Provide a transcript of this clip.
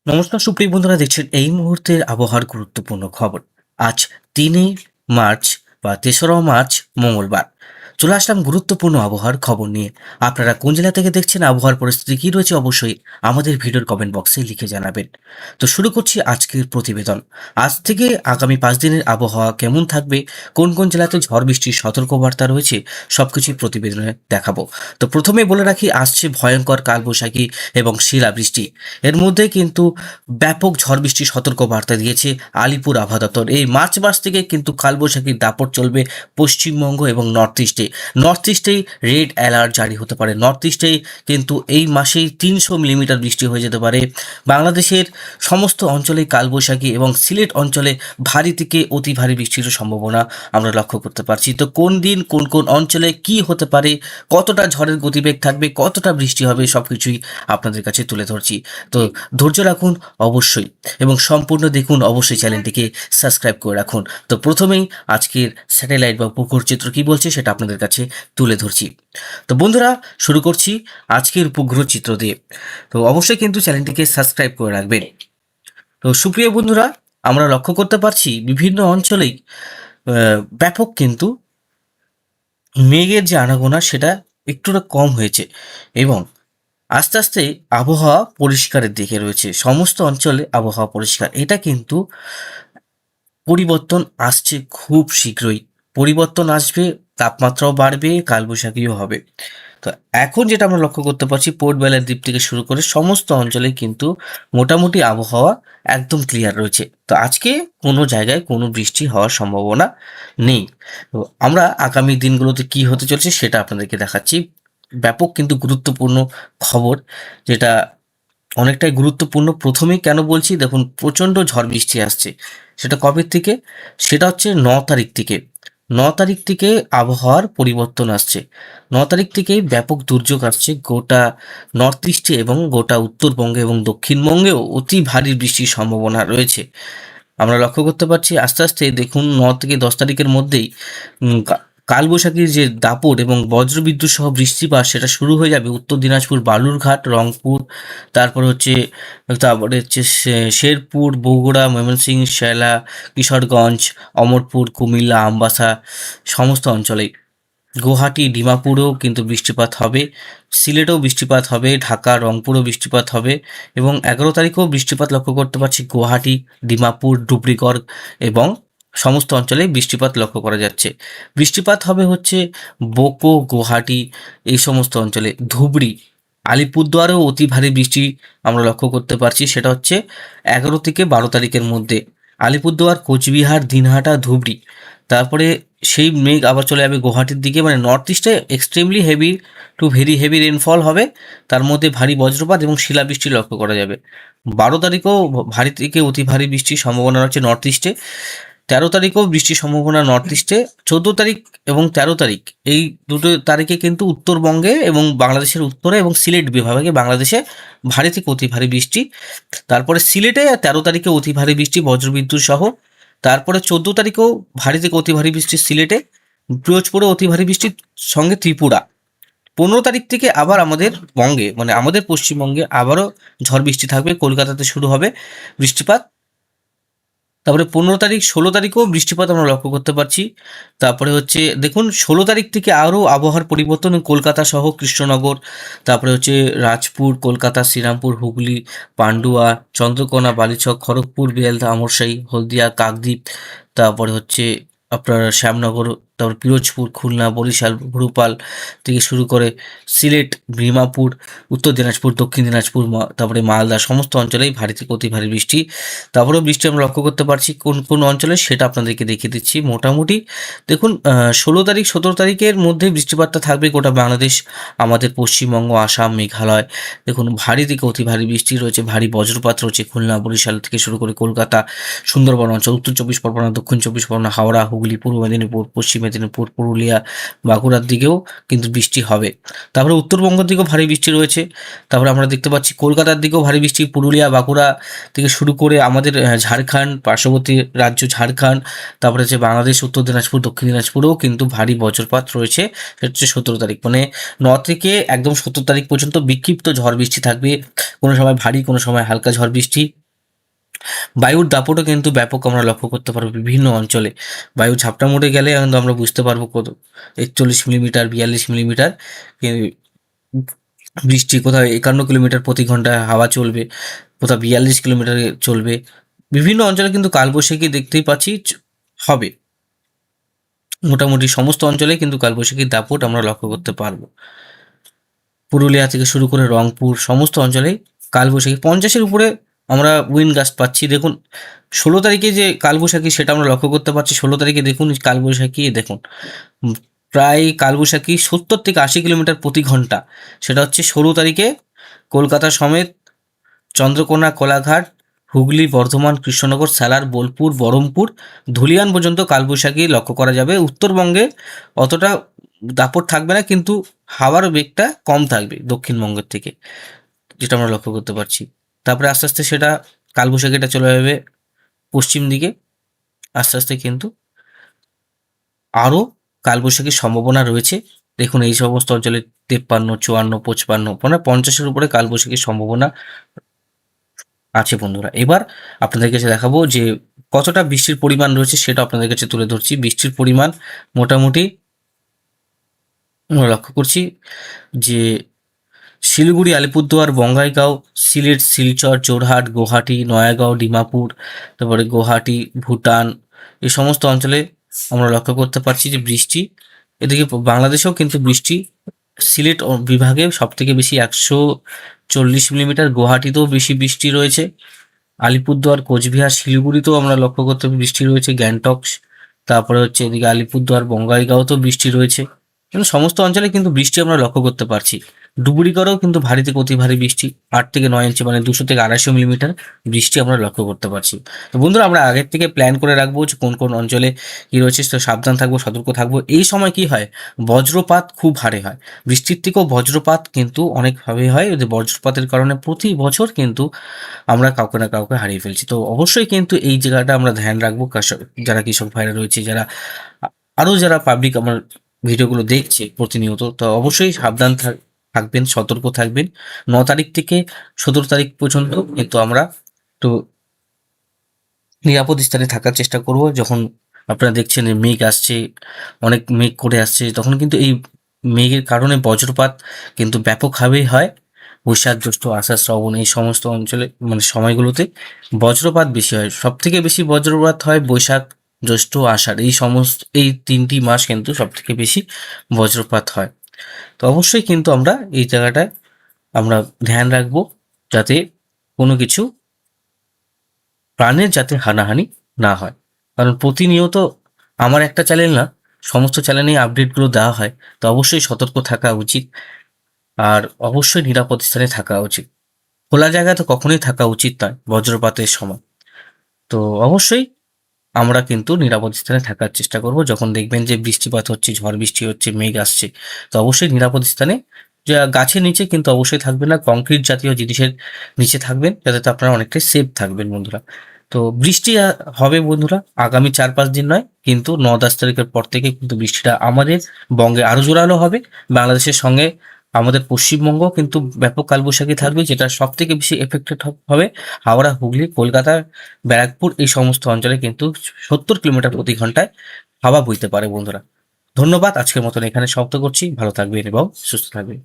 নমস্কার সুপ্রিয় বন্ধুরা, দেখছেন এই মুহূর্তের আবহাওয়ার গুরুত্বপূর্ণ খবর। আজ 3 মার্চ বা 3রা মার্চ মঙ্গলবার। চলে আসলাম গুরুত্বপূর্ণ আবহাওয়ার খবর নিয়ে। আপনারা কোন জেলা থেকে দেখছেন, আবহাওয়ার পরিস্থিতি কী রয়েছে, অবশ্যই আমাদের ভিডিওর কমেন্ট বক্সে লিখে জানাবেন। তো শুরু করছি আজকের প্রতিবেদন। আজ থেকে আগামী 5 দিনের আবহাওয়া কেমন থাকবে, কোন কোন জেলাতে ঝড় বৃষ্টির সতর্কবার্তা রয়েছে, সবকিছুই প্রতিবেদনে দেখাবো। তো প্রথমে বলে রাখি, আসছে ভয়ঙ্কর কালবৈশাখী এবং শিলাবৃষ্টি। এর মধ্যে কিন্তু ব্যাপক ঝড় বৃষ্টির সতর্কবার্তা দিয়েছে আলিপুর আবহাওয়া দপ্তর। এই মার্চ মাস থেকে কিন্তু কালবৈশাখীর দাপট চলবে পশ্চিমবঙ্গ এবং নর্থ ইস্টেই রেড অ্যালার্ট জারি হতে পারে। নর্থ ইস্টেই কিন্তু এই মাসেই 300 মিলিমিটার বৃষ্টি হয়ে যেতে পারে। বাংলাদেশের সমস্ত অঞ্চলেই কালবৈশাখী এবং সিলেট অঞ্চলে ভারী থেকে অতি ভারী বৃষ্টির সম্ভাবনা আমরা লক্ষ্য করতে পারছি। তো কোন দিন কোন কোন অঞ্চলে কি হতে পারে, কতটা ঝড়ের গতিবেগ থাকবে, কতটা বৃষ্টি হবে, সব কিছুই আপনাদের কাছে তুলে ধরছি। তো ধৈর্য রাখুন অবশ্যই, এবং সম্পূর্ণ দেখুন অবশ্যই, চ্যানেলটিকে সাবস্ক্রাইব করে রাখুন। তো প্রথমেই আজকের স্যাটেলাইট বা উপগ্রহ চিত্র কী বলছে সেটা আপনাদের কাছে তুলে ধরছি। তো বন্ধুরা, শুরু করছি আজকের উপগ্রহ চিত্র দিয়ে। তো অবশ্যই কিন্তু চ্যানেলটিকে সাবস্ক্রাইব করে রাখবেন। তো সুপ্রিয় বন্ধুরা, আমরা লক্ষ্য করতে পারছি বিভিন্ন অঞ্চলেই ব্যাপক কিন্তু মেঘের যে আনাগোনা সেটা একটুটা কম হয়েছে, এবং আস্তে আস্তে আবহাওয়া পরিষ্কারের দিকে রয়েছে। সমস্ত অঞ্চলে আবহাওয়া পরিষ্কার। এটা কিন্তু পরিবর্তন আসছে খুব শীঘ্রই। পরিবর্তন আসবে, তাপমাত্রাও বাড়বে, কালবৈশাখীও হবে। তো এখন যেটা আমরা লক্ষ্য করতে পারছি, পোর্ট বেলার দ্বীপ থেকে শুরু করে সমস্ত অঞ্চলে কিন্তু মোটামুটি আবহাওয়া একদম ক্লিয়ার রয়েছে। তো আজকে কোনো জায়গায় কোনো বৃষ্টি হওয়ার সম্ভাবনা নেই। তো আমরা আগামী দিনগুলোতে কি হতে চলেছে সেটা আপনাদেরকে দেখাচ্ছি। ব্যাপক কিন্তু গুরুত্বপূর্ণ খবর, যেটা অনেকটাই গুরুত্বপূর্ণ। প্রথমেই কেন বলছি, দেখুন প্রচণ্ড ঝড় বৃষ্টি আসছে। সেটা কবে থেকে? সেটা হচ্ছে 9 তারিখ থেকে। 9 তারিখ থেকে আবহাওয়ার পরিবর্তন আসছে। 9 তারিখ থেকেই ব্যাপক দুর্যোগ আসছে গোটা নর্থ ইস্টে এবং গোটা উত্তরবঙ্গে এবং দক্ষিণবঙ্গেও অতি ভারী বৃষ্টির সম্ভাবনা রয়েছে। আমরা লক্ষ্য করতে পারছি আস্তে আস্তে, দেখুন 9 থেকে 10 তারিখের মধ্যেই কালবৈশাখীর যে দাপট এবং বজ্রবিদ্যুৎ সহ বৃষ্টিপাত সেটা শুরু হয়ে যাবে উত্তর দিনাজপুর, বালুরঘাট, রংপুর, তারপরে হচ্ছে শেরপুর, বগুড়া, ময়মনসিংহ, শেলা, কিশোরগঞ্জ, অমরপুর, কুমিল্লা, আমবাসা, সমস্ত অঞ্চলেই। গুয়াহাটি, ডিমাপুরেও কিন্তু বৃষ্টিপাত হবে, সিলেটেও বৃষ্টিপাত হবে, ঢাকা, রংপুরেও বৃষ্টিপাত হবে, এবং 11 তারিখেও বৃষ্টিপাত লক্ষ্য করতে পারছি গুয়াহাটি, ডিমাপুর, ডুবরিগড় এবং সমস্ত অঞ্চলে বৃষ্টিপাত লক্ষ্য করা যাচ্ছে। বৃষ্টিপাত হবে হচ্ছে বোকো, গুয়াহাটি, এই সমস্ত অঞ্চলে। ধুবড়ি, আলিপুরদুয়ারেও অতি ভারী বৃষ্টি আমরা লক্ষ্য করতে পারছি, সেটা হচ্ছে 11 থেকে 12 তারিখের মধ্যে। আলিপুরদুয়ার, কোচবিহার, দিনহাটা, ধুবড়ি। তারপরে সেই মেঘ আবার চলে যাবে গুয়াহাটির দিকে। মানে নর্থ ইস্টে extremely heavy to very heavy rainfall হবে, তার মধ্যে ভারী বজ্রপাত এবং শিলাবৃষ্টি লক্ষ্য করা যাবে। 12 তারিখেও ভারী থেকে অতি ভারী বৃষ্টির সম্ভাবনা রয়েছে নর্থ ইস্টে। 13 তারিখেও বৃষ্টির সম্ভাবনা নর্থ ইস্টে। 14 তারিখ এবং 13 তারিখ, এই দুটো তারিখে কিন্তু উত্তরবঙ্গে এবং বাংলাদেশের উত্তরে এবং সিলেট বিভাগে বাংলাদেশে ভারী থেকে অতি ভারী বৃষ্টি। তারপরে সিলেটে 13 তারিখে অতি ভারী বৃষ্টি বজ্রবিদ্যুৎ সহ। তারপরে 14 তারিখেও ভারী থেকে অতি ভারী বৃষ্টি সিলেটে, পিরোজপুরে অতি ভারী বৃষ্টির সঙ্গে ত্রিপুরা। 15 তারিখ থেকে আবার আমাদের বঙ্গে, মানে আমাদের পশ্চিমবঙ্গে আবারও ঝড় বৃষ্টি থাকবে। কলকাতাতে শুরু হবে বৃষ্টিপাত। তারপরে 15 তারিখ, 16 তারিখেও বৃষ্টিপাত আমরা লক্ষ্য করতে পারছি। তারপরে হচ্ছে দেখুন 16 তারিখ থেকে আরও আবহাওয়ার পরিবর্তন, কলকাতা সহ কৃষ্ণনগর, তারপরে হচ্ছে রাজপুর, কলকাতা, শ্রীরামপুর, হুগলি, পান্ডুয়া, চন্দ্রকোনা, বালিচক, খড়গপুর, বেলদা, আমরশাহী, হলদিয়া, কাকদ্বীপ, তারপরে হচ্ছে আপনার শ্যামনগর, তারপর পিরোজপুর, খুলনা, বরিশাল, ভোপাল থেকে শুরু করে সিলেট, ডিমাপুর, উত্তর দিনাজপুর, দক্ষিণ দিনাজপুর, তারপরে মালদা, সমস্ত অঞ্চলেই ভারী থেকে অতি ভারী বৃষ্টি। তারপরেও বৃষ্টি আমরা লক্ষ্য করতে পারছি কোন কোন অঞ্চলে, সেটা আপনাদেরকে দেখিয়ে দিচ্ছি। মোটামুটি দেখুন 16 তারিখ, 17 তারিখের মধ্যে বৃষ্টিপাতটা থাকবে গোটা বাংলাদেশ, আমাদের পশ্চিমবঙ্গ, আসাম, মেঘালয়। দেখুন ভারী থেকে অতি ভারী বৃষ্টি রয়েছে, ভারী বজ্রপাত রয়েছে খুলনা, বরিশাল থেকে শুরু করে কলকাতা, সুন্দরবন অঞ্চল, উত্তর 24 পরগনা, দক্ষিণ 24 পরগনা, হাওড়া, হুগলি, পূর্ব মেদিনীপুর, পশ্চিম মেদিনীপুর, পুরুলিয়া, বাঁকুড়ার দিকেও কিন্তু বৃষ্টি হবে। তারপরে উত্তরবঙ্গের দিকেও ভারী বৃষ্টি রয়েছে। তারপরে আমরা দেখতে পাচ্ছি কলকাতার দিকেও ভারী বৃষ্টি, পুরুলিয়া, বাঁকুড়া থেকে শুরু করে আমাদের ঝাড়খণ্ড, পার্শ্ববর্তী রাজ্য ঝাড়খণ্ড, তারপরে হচ্ছে বাংলাদেশ, উত্তর দিনাজপুর, দক্ষিণ দিনাজপুরেও কিন্তু ভারী বজ্রপাত রয়েছে। সেটা হচ্ছে 17 তারিখ, মানে 9 থেকে একদম 17 তারিখ পর্যন্ত বিক্ষিপ্ত ঝড় বৃষ্টি থাকবে। কোনো সময় ভারী, কোনো সময় হালকা ঝড় বৃষ্টি। বায়ুর দাপটও কিন্তু ব্যাপক আমরা লক্ষ্য করতে পারবো বিভিন্ন অঞ্চলে। বায়ু ঝাপটা মোড়ে গেলে কিন্তু আমরা বুঝতে পারবো কত 41 মিলিমিটার, 42 মিলিমিটার বৃষ্টি, কোথাও 51 কিলোমিটার প্রতি ঘন্টায় হাওয়া চলবে, কোথাও 42 কিলোমিটারে চলবে। বিভিন্ন অঞ্চলে কিন্তু কালবৈশাখী দেখতেই পাচ্ছি হবে। মোটামুটি সমস্ত অঞ্চলে কিন্তু কালবৈশাখীর দাপট আমরা লক্ষ্য করতে পারবো। পুরুলিয়া থেকে শুরু করে রংপুর সমস্ত অঞ্চলেই কালবৈশাখী 50-এর উপরে আমরা উইন্ড গাস্ট পাচ্ছি। দেখুন 16 তারিখে যে কালবৈশাখী সেটা আমরা লক্ষ্য করতে পারছি। 16 তারিখে দেখুন কালবৈশাখী, দেখুন প্রায় কালবৈশাখী 70 থেকে 80 কিলোমিটার প্রতি ঘন্টা। সেটা হচ্ছে 16 তারিখে কলকাতা সমেত চন্দ্রকোনা, কোলাঘাট, হুগলি, বর্ধমান, কৃষ্ণনগর, সালার, বোলপুর, বহরমপুর, ধুলিয়ান পর্যন্ত কালবৈশাখী লক্ষ্য করা যাবে। উত্তরবঙ্গে অতটা দাপট থাকবে না, কিন্তু হাওয়ার বেগটা কম থাকবে দক্ষিণবঙ্গের থেকে, যেটা আমরা লক্ষ্য করতে পারছি। তারপরে আস্তে আস্তে সেটা কালবৈশাখীটা চলে যাবে পশ্চিম দিকে। আস্তে আস্তে কিন্তু আরও কালবৈশাখীর সম্ভাবনা রয়েছে। দেখুন এই সমস্ত অঞ্চলে 53, 54, 55 মানে 50-এর উপরে কালবৈশাখীর সম্ভাবনা আছে বন্ধুরা। এবার আপনাদের কাছে দেখাবো যে কতটা বৃষ্টির পরিমাণ রয়েছে, সেটা আপনাদের কাছে তুলে ধরছি। বৃষ্টির পরিমাণ মোটামুটি আমরা লক্ষ্য করছি যে শিলিগুড়ি, আলিপুরদুয়ার, বঙ্গাইগাঁও, সিলেট, শিলচর, যোরহাট, গুয়াহাটি, নয়াগাঁও, ডিমাপুর, তারপরে গুয়াহাটি, ভুটান, এই সমস্ত অঞ্চলে আমরা লক্ষ্য করতে পারছি যে বৃষ্টি। এদিকে বাংলাদেশেও কিন্তু বৃষ্টি, সিলেট বিভাগে সব থেকে বেশি 140 মিলিমিটার, গুয়াহাটিতেও বেশি বৃষ্টি রয়েছে, আলিপুরদুয়ার, কোচবিহার, শিলিগুড়িতেও আমরা লক্ষ্য করতে বৃষ্টি রয়েছে, গ্যাংটক, তারপরে হচ্ছে এদিকে আলিপুরদুয়ার, বঙ্গাইগাঁওতেও বৃষ্টি রয়েছে। কিন্তু সমস্ত অঞ্চলে কিন্তু বৃষ্টি আমরা লক্ষ্য করতে পারছি। ডুবুরিগড়েও কিন্তু ভারী থেকে অতি ভারী বৃষ্টি, 8 থেকে 9 ইঞ্চি মানে 200 থেকে 250 মিলিমিটার বৃষ্টি আমরা লক্ষ্য করতে পারছি। তো বন্ধুরা, আমরা আগের থেকে প্ল্যান করে রাখবো যে কোন কোন অঞ্চলে কী রয়েছে, তো সাবধান থাকবো, সতর্ক থাকবো। এই সময় কি হয়, বজ্রপাত খুব হারে হয়। বৃষ্টির থেকেও বজ্রপাত কিন্তু অনেকভাবে হয়। যে বজ্রপাতের কারণে প্রতি বছর কিন্তু আমরা কাউকে না কাউকে হারিয়ে ফেলছি। তো অবশ্যই কিন্তু এই জায়গাটা আমরা ধ্যান রাখবো। যারা কৃষক ভাইরা রয়েছে, যারা আরও যারা পাবলিক আমার ভিডিওগুলো দেখছে প্রতিনিয়ত, তো অবশ্যই সাবধান থাকবেন, সতর্ক থাকবেন। 9 তারিখ থেকে 17 তারিখ পর্যন্ত কিন্তু আমরা তো নিরাপদ স্থানে থাকার চেষ্টা করব। যখন আপনারা দেখছেন মেঘ আসছে, অনেক মেঘ করে আসছে, তখন কিন্তু এই মেঘের কারণে বজ্রপাত কিন্তু ব্যাপকভাবেই হয়। বৈশাখ, জ্যৈষ্ঠ, আষাঢ়, শ্রাবণ এই সমস্ত অঞ্চলে মানে সময়গুলোতে বজ্রপাত বেশি হয়। সব থেকে বেশি বজ্রপাত হয় বৈশাখ, জ্যৈষ্ঠ, আষাঢ়, এই 3টি মাস কিন্তু সব থেকে বেশি বজ্রপাত হয়। তো অবশ্যই কিন্তু আমরা এই জায়গাটায় আমরা ধ্যান রাখবো, যাতে কোনো কিছু প্রাণের যাতে হানাহানি না হয়। কারণ প্রতিনিয়ত আমার একটা চ্যানেল না, সমস্ত চ্যানেলেই আপডেটগুলো দেওয়া হয়। তো অবশ্যই সতর্ক থাকা উচিত, আর অবশ্যই নিরাপদ স্থানে থাকা উচিত। খোলা জায়গায় তো কখনোই থাকা উচিত নয় বজ্রপাতের সময়। তো অবশ্যই আমরা কিন্তু নিরাপদ স্থানে থাকার চেষ্টা করব। যখন দেখবেন যে বৃষ্টিপাত হচ্ছে, ঝড় বৃষ্টি হচ্ছে, মেঘ আসছে, তো অবশ্যই নিরাপদ স্থানে, যা গাছের নিচে কিন্তু অবশ্যই থাকবেন না, কংক্রিট জাতীয় জিনিসের নিচে থাকবেন, যাতে তো আপনারা অনেকটাই সেফ থাকবেন বন্ধুরা। তো বৃষ্টি হবে বন্ধুরা, আগামী 4-5 দিন নয়, কিন্তু 9-10 তারিখের পর থেকে কিন্তু বৃষ্টিটা আমাদের বঙ্গে আরও জোরালো হবে। বাংলাদেশের সঙ্গে আমাদের পশ্চিমবঙ্গ কিন্তু ব্যাপক কালবৈশাখী থাকবে, যেটা সব থেকে বেশি এফেক্টেড হবে হাওড়া, হুগলি, কলকাতা, ব্যারাকপুর এই সমস্ত অঞ্চলে কিন্তু 70 কিলোমিটার প্রতি ঘন্টায় হাওয়া বইতে পারে বন্ধুরা। ধন্যবাদ, আজকের মতন এখানে সমাপ্ত করছি। ভালো থাকবেন এবং সুস্থ থাকবেন।